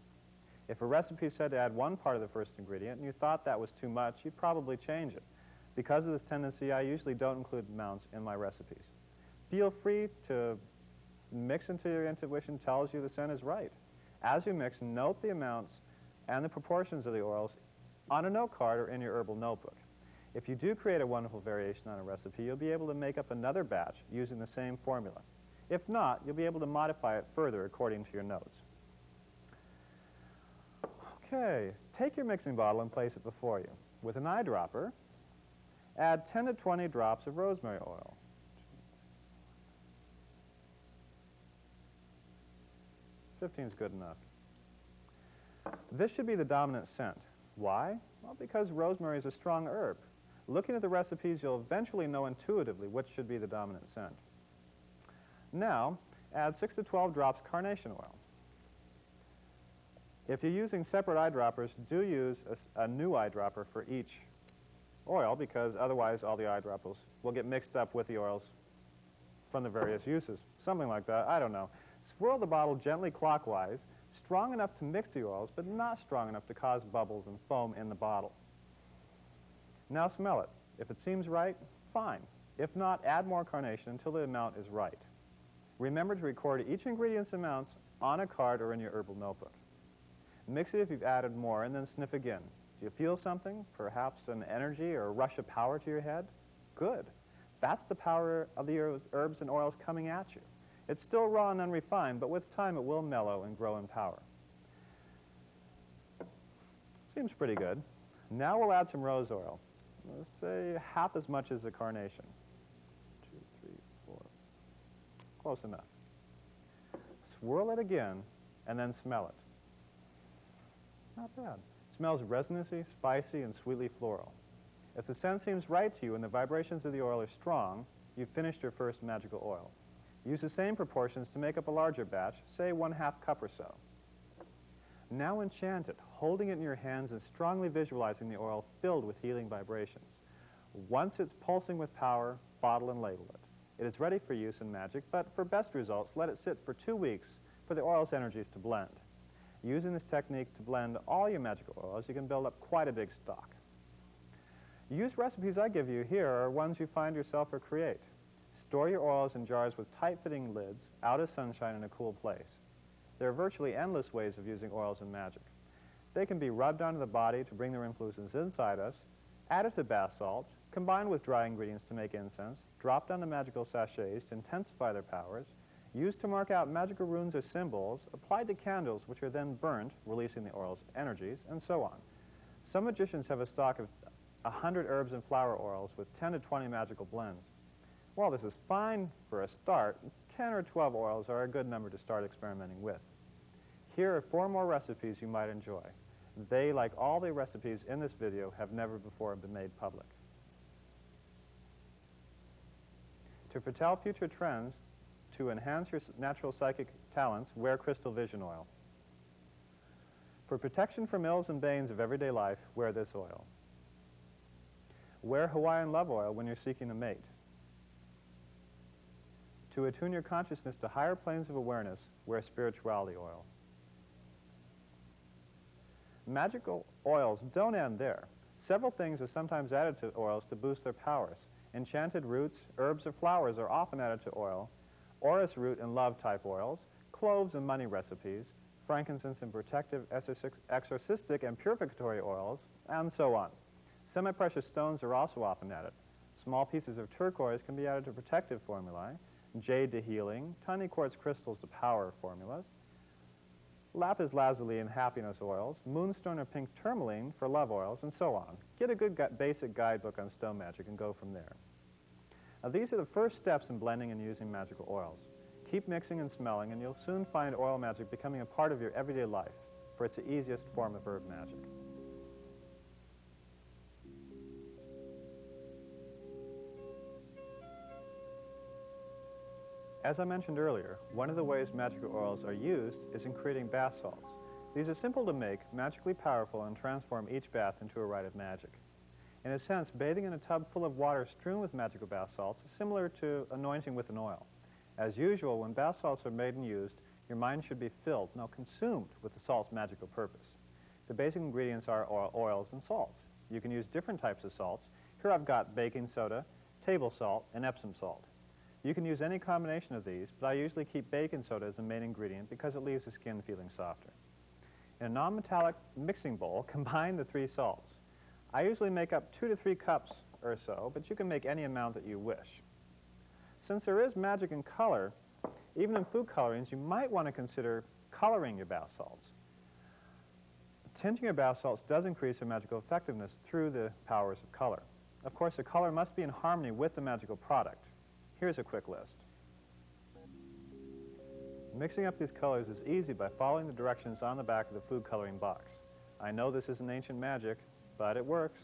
If a recipe said to add 1 part of the first ingredient and you thought that was too much, you'd probably change it. Because of this tendency, I usually don't include amounts in my recipes. Feel free to mix until your intuition tells you the scent is right. As you mix, note the amounts and the proportions of the oils on a note card or in your herbal notebook. If you do create a wonderful variation on a recipe, you'll be able to make up another batch using the same formula. If not, you'll be able to modify it further according to your notes. Okay, take your mixing bottle and place it before you. With an eyedropper, add 10 to 20 drops of rosemary oil. 15 is good enough. This should be the dominant scent. Why? Well, because rosemary is a strong herb. Looking at the recipes, you'll eventually know intuitively which should be the dominant scent. Now, add 6 to 12 drops carnation oil. If you're using separate eyedroppers, do use a new eyedropper for each oil, because otherwise all the eyedroppers will get mixed up with the oils from the various uses. Something like that, I don't know. Swirl the bottle gently clockwise, strong enough to mix the oils, but not strong enough to cause bubbles and foam in the bottle. Now smell it. If it seems right, fine. If not, add more carnation until the amount is right. Remember to record each ingredient's amounts on a card or in your herbal notebook. Mix it if you've added more, and then sniff again. Do you feel something? Perhaps an energy or a rush of power to your head? Good. That's the power of the herbs and oils coming at you. It's still raw and unrefined, but with time it will mellow and grow in power. Seems pretty good. Now we'll add some rose oil. Let's say half as much as the carnation. 2, 3, 4. Close enough. Swirl it again, and then smell it. Not bad. It smells resinousy, spicy, and sweetly floral. If the scent seems right to you and the vibrations of the oil are strong, you've finished your first magical oil. Use the same proportions to make up a larger batch, say 1/2 cup or so. Now enchant it, holding it in your hands and strongly visualizing the oil filled with healing vibrations. Once it's pulsing with power, bottle and label it. It is ready for use in magic, but for best results, let it sit for 2 weeks for the oil's energies to blend. Using this technique to blend all your magical oils, you can build up quite a big stock. Use recipes I give you here are ones you find yourself or create. Store your oils in jars with tight-fitting lids, out of sunshine in a cool place. There are virtually endless ways of using oils in magic. They can be rubbed onto the body to bring their influences inside us, added to bath salts, combined with dry ingredients to make incense, dropped onto magical sachets to intensify their powers, used to mark out magical runes or symbols, applied to candles which are then burnt, releasing the oil's energies, and so on. Some magicians have a stock of 100 herbs and flower oils with 10 to 20 magical blends. While this is fine for a start, 10 or 12 oils are a good number to start experimenting with. Here are 4 more recipes you might enjoy. They, like all the recipes in this video, have never before been made public. To foretell future trends, to enhance your natural psychic talents, wear crystal vision oil. For protection from ills and banes of everyday life, wear this oil. Wear Hawaiian love oil when you're seeking a mate. To attune your consciousness to higher planes of awareness, wear spirituality oil. Magical oils don't end there. Several things are sometimes added to oils to boost their powers. Enchanted roots, herbs, or flowers are often added to oil. Orris root and love type oils, cloves and money recipes, frankincense and protective, exorcistic, and purificatory oils, and so on. Semi-precious stones are also often added. Small pieces of turquoise can be added to protective formulae, jade to healing, tiny quartz crystals to power formulas, lapis lazuli and happiness oils, moonstone or pink tourmaline for love oils, and so on. Get a good basic guidebook on stone magic and go from there. Now, these are the first steps in blending and using magical oils. Keep mixing and smelling, and you'll soon find oil magic becoming a part of your everyday life, for it's the easiest form of herb magic. As I mentioned earlier, one of the ways magical oils are used is in creating bath salts. These are simple to make, magically powerful, and transform each bath into a rite of magic. In a sense, bathing in a tub full of water strewn with magical bath salts is similar to anointing with an oil. As usual, when bath salts are made and used, your mind should be filled, no, consumed with the salt's magical purpose. The basic ingredients are oils and salts. You can use different types of salts. Here I've got baking soda, table salt, and Epsom salt. You can use any combination of these, but I usually keep baking soda as the main ingredient because it leaves the skin feeling softer. In a non-metallic mixing bowl, combine the 3 salts. I usually make up 2 to 3 cups or so, but you can make any amount that you wish. Since there is magic in color, even in food colorings, you might want to consider coloring your bath salts. Tinting your bath salts does increase their magical effectiveness through the powers of color. Of course, the color must be in harmony with the magical product. Here's a quick list. Mixing up these colors is easy by following the directions on the back of the food coloring box. I know this isn't ancient magic, but it works.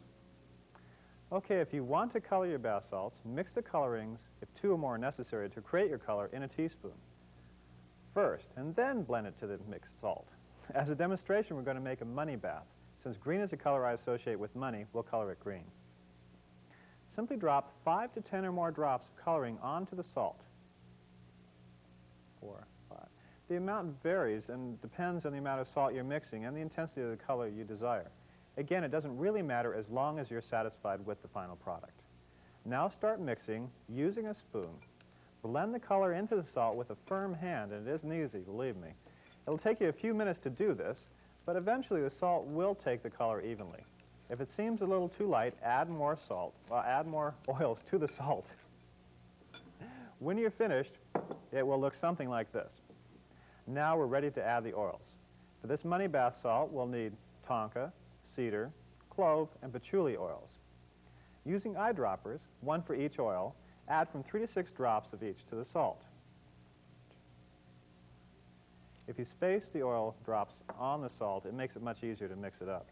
Okay, if you want to color your bath salts, mix the colorings, if 2 or more are necessary, to create your color in a teaspoon first, and then blend it to the mixed salt. As a demonstration, we're going to make a money bath. Since green is a color I associate with money, we'll color it green. Simply drop 5 to 10 or more drops of coloring onto the salt. 4, 5. The amount varies and depends on the amount of salt you're mixing and the intensity of the color you desire. Again, it doesn't really matter as long as you're satisfied with the final product. Now start mixing using a spoon. Blend the color into the salt with a firm hand, and it isn't easy, believe me. It'll take you a few minutes to do this, but eventually the salt will take the color evenly. If it seems a little too light, add more salt. Well, add more oils to the salt. When you're finished, it will look something like this. Now we're ready to add the oils. For this money bath salt, we'll need tonka, cedar, clove, and patchouli oils. Using eyedroppers, 1 for each oil, add from 3 to 6 drops of each to the salt. If you space the oil drops on the salt, it makes it much easier to mix it up.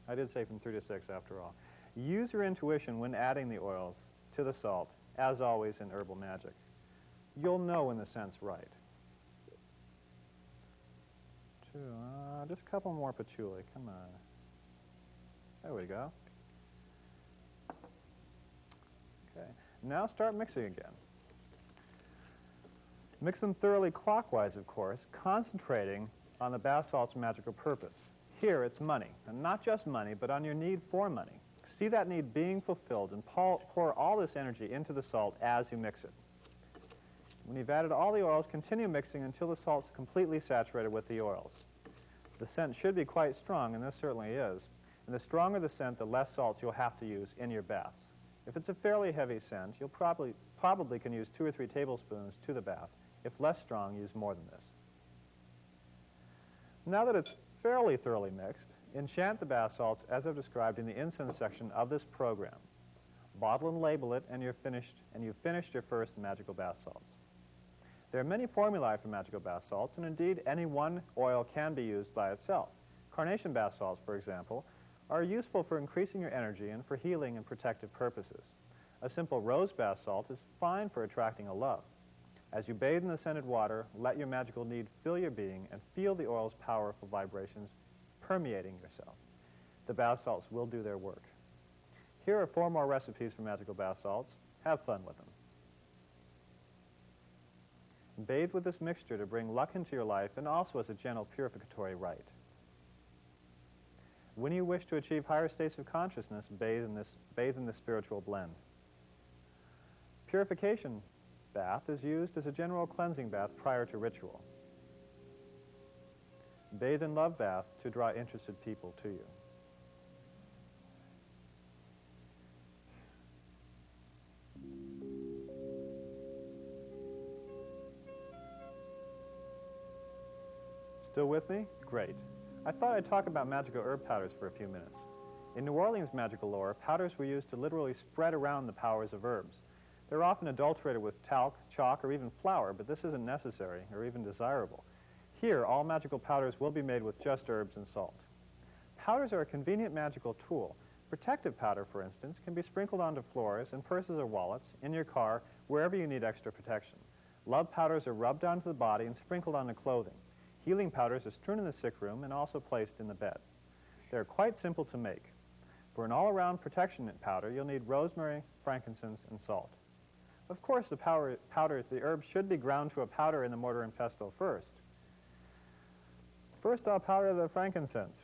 I did say from 3 to 6 after all. Use your intuition when adding the oils to the salt, as always in herbal magic. You'll know when the scent's right. Just a couple more patchouli, come on. There we go. Okay. Now start mixing again. Mix them thoroughly clockwise, of course, concentrating on the bath salt's magical purpose. Here, it's money, and not just money, but on your need for money. See that need being fulfilled and pour all this energy into the salt as you mix it. When you've added all the oils, continue mixing until the salt's completely saturated with the oils. The scent should be quite strong, and this certainly is. And the stronger the scent, the less salts you'll have to use in your baths. If it's a fairly heavy scent, you'll probably can use 2 or 3 tablespoons to the bath. If less strong, use more than this. Now that it's fairly thoroughly mixed, enchant the bath salts as I've described in the incense section of this program. Bottle and label it, and you've finished your first magical bath salts. There are many formulae for magical bath salts, and indeed any one oil can be used by itself. Carnation bath salts, for example, are useful for increasing your energy and for healing and protective purposes. A simple rose bath salt is fine for attracting a love. As you bathe in the scented water, let your magical need fill your being and feel the oil's powerful vibrations permeating yourself. The bath salts will do their work. Here are 4 more recipes for magical bath salts. Have fun with them. Bathe with this mixture to bring luck into your life and also as a gentle purificatory rite. When you wish to achieve higher states of consciousness, bathe in this spiritual blend. Purification bath is used as a general cleansing bath prior to ritual. Bathe in love bath to draw interested people to you. Still with me? Great. I thought I'd talk about magical herb powders for a few minutes. In New Orleans magical lore, powders were used to literally spread around the powers of herbs. They're often adulterated with talc, chalk, or even flour, but this isn't necessary or even desirable. Here, all magical powders will be made with just herbs and salt. Powders are a convenient magical tool. Protective powder, for instance, can be sprinkled onto floors, in purses or wallets, in your car, wherever you need extra protection. Love powders are rubbed onto the body and sprinkled onto clothing. Healing powders are strewn in the sick room and also placed in the bed. They're quite simple to make. For an all-around protection powder, you'll need rosemary, frankincense, and salt. Of course, the herbs should be ground to a powder in the mortar and pestle first. First, I'll powder the frankincense.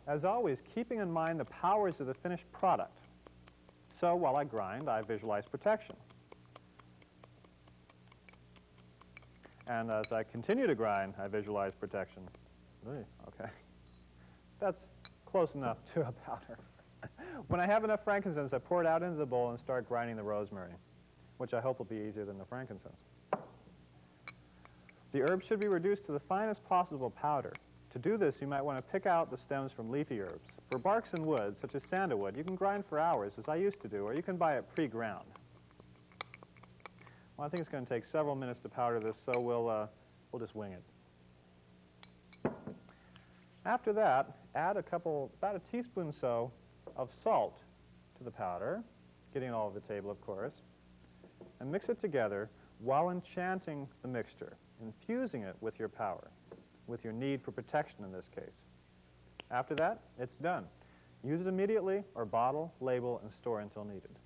As always, keeping in mind the powers of the finished product. So while I grind, I visualize protection. And as I continue to grind, I visualize protection. Okay. That's close enough to a powder. When I have enough frankincense, I pour it out into the bowl and start grinding the rosemary, which I hope will be easier than the frankincense. The herbs should be reduced to the finest possible powder. To do this, you might want to pick out the stems from leafy herbs. For barks and woods, such as sandalwood, you can grind for hours, as I used to do, or you can buy it pre-ground. Well, I think it's going to take several minutes to powder this, so we'll just wing it. After that, add about a teaspoon or so of salt to the powder, getting it all over the table, of course, and mix it together while enchanting the mixture, infusing it with your power, with your need for protection in this case. After that, it's done. Use it immediately or bottle, label, and store until needed.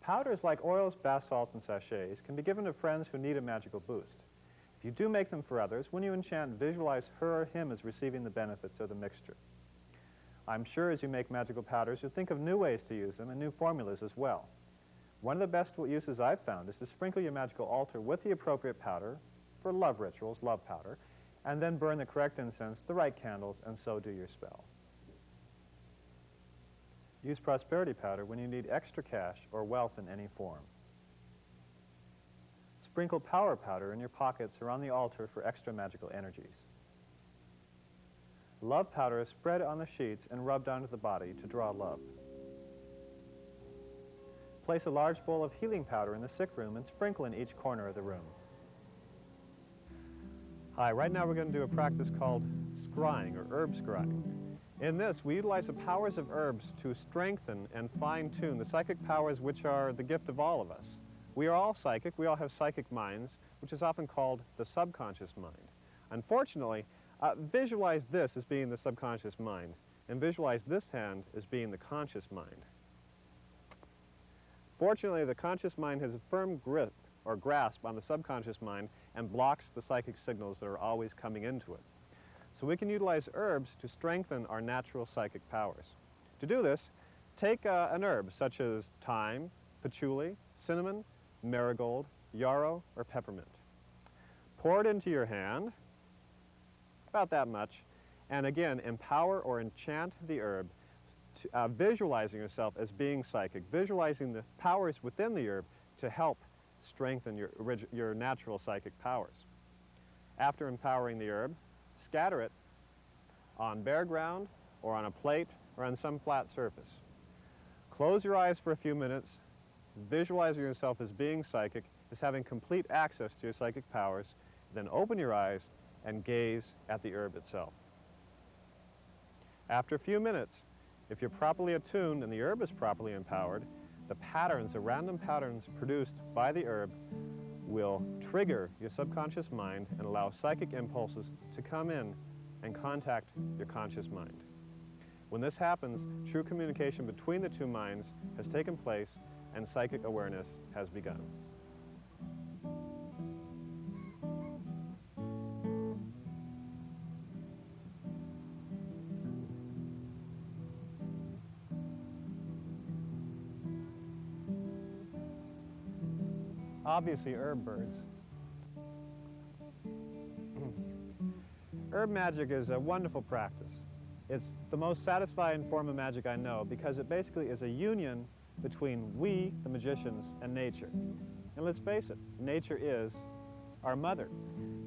Powders like oils, bath salts, and sachets can be given to friends who need a magical boost. If you do make them for others, when you enchant, visualize her or him as receiving the benefits of the mixture. I'm sure as you make magical powders, you'll think of new ways to use them and new formulas as well. One of the best uses I've found is to sprinkle your magical altar with the appropriate powder for love rituals, love powder, and then burn the correct incense, the right candles, and so do your spell. Use prosperity powder when you need extra cash or wealth in any form. Sprinkle power powder in your pockets or on the altar for extra magical energies. Love powder is spread on the sheets and rubbed onto the body to draw love. Place a large bowl of healing powder in the sick room and sprinkle in each corner of the room. Hi, right now we're going to do a practice called scrying, or herb scrying. In this, we utilize the powers of herbs to strengthen and fine-tune the psychic powers which are the gift of all of us. We are all psychic. We all have psychic minds, which is often called the subconscious mind. Unfortunately, visualize this as being the subconscious mind, and visualize this hand as being the conscious mind. Fortunately, the conscious mind has a firm grip or grasp on the subconscious mind and blocks the psychic signals that are always coming into it. So we can utilize herbs to strengthen our natural psychic powers. To do this, take an herb such as thyme, patchouli, cinnamon, marigold, yarrow, or peppermint. Pour it into your hand, about that much, and again, empower or enchant the herb, visualizing yourself as being psychic, visualizing the powers within the herb to help strengthen your natural psychic powers. After empowering the herb, scatter it on bare ground or on a plate or on some flat surface. Close your eyes for a few minutes, visualizing yourself as being psychic, as having complete access to your psychic powers, then open your eyes and gaze at the herb itself. After a few minutes, if you're properly attuned and the herb is properly empowered, the patterns, the random patterns produced by the herb will trigger your subconscious mind and allow psychic impulses to come in and contact your conscious mind. When this happens, true communication between the two minds has taken place and psychic awareness has begun. Obviously, herb birds. Herb magic is a wonderful practice. It's the most satisfying form of magic I know because it basically is a union between we, the magicians, and nature. And let's face it, nature is our mother.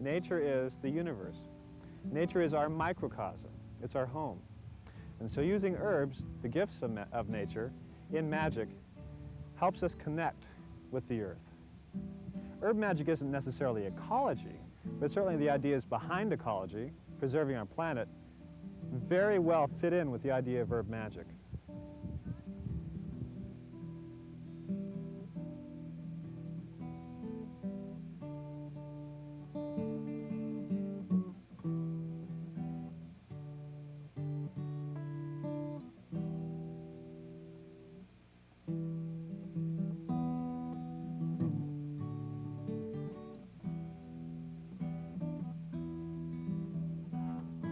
Nature is the universe. Nature is our microcosm. It's our home. And so using herbs, the gifts of nature, in magic, helps us connect with the earth. Herb magic isn't necessarily ecology, but certainly the ideas behind ecology, preserving our planet, very well fit in with the idea of herb magic.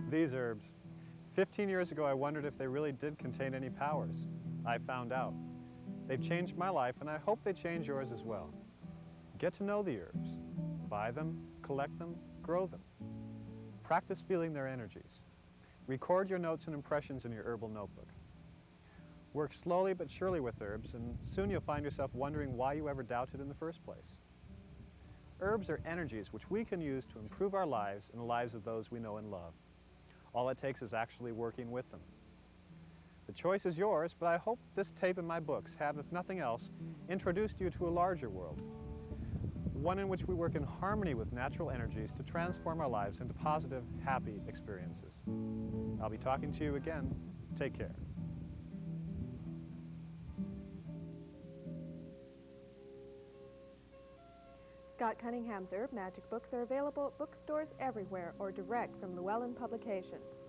These herbs. 15 years ago, I wondered if they really did contain any powers. I found out. They've changed my life, and I hope they change yours as well. Get to know the herbs. Buy them, collect them, grow them. Practice feeling their energies. Record your notes and impressions in your herbal notebook. Work slowly but surely with herbs, and soon you'll find yourself wondering why you ever doubted in the first place. Herbs are energies which we can use to improve our lives and the lives of those we know and love. All it takes is actually working with them. The choice is yours, but I hope this tape and my books have, if nothing else, introduced you to a larger world. One in which we work in harmony with natural energies to transform our lives into positive, happy experiences. I'll be talking to you again. Take care. Scott Cunningham's Herb Magic books are available at bookstores everywhere or direct from Llewellyn Publications.